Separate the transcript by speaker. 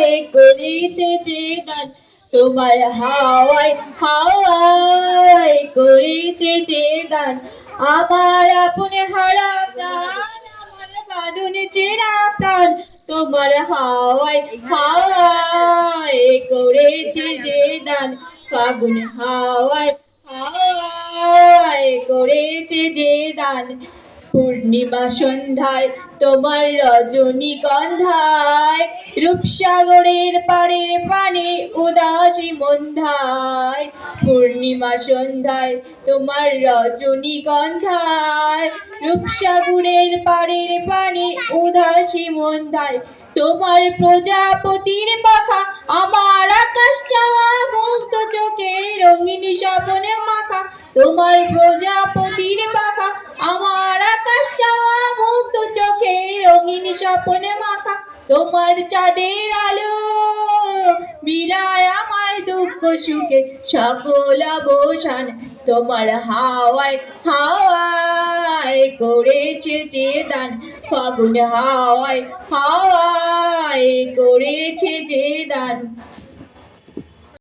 Speaker 1: হাওয়ায় করেছে যে দান, তোমার হাওয়ায় হাওয়ায় করেছে যে দান। আমার আপন হারা প্রাণ, আমার বাঁধনে চেরা প্রাণ, তোমার হাওয়ায় হাওয়ায় করেছে যে দান। ফাগুন হাওয়ায় হাওয়ায় করেছে যে দান। পূর্ণিমা সন্ধ্যায় তোমার রজনীগন্ধায়, রূপসাগরের পাড়ের পানে উদাসী মন্ধায়। পূর্ণিমা সন্ধ্যায় তোমার রজনীগন্ধায়, রূপসাগরের পাড়ের পানে উদাসী মন্ধায়। তোমার প্রজাপতির পাখা আমার আকাশ চাওয়া মুক্ত চোখে রঙিন স্বপ্নে মাখা। তোমার প্রজাপতির পাখা আমার আকাশ চাওয়া মুক্ত চোখে রঙিন স্বপ্নে মাখা। তোমার চাঁদের আলো মিলায় আমায় দুঃখ সুখে সকল অবসান। তোমার হাওয়ায় হাওয়ায় করেছে যে দান, ফাগুন হাওয়ায় হাওয়ায় করেছে যে দান।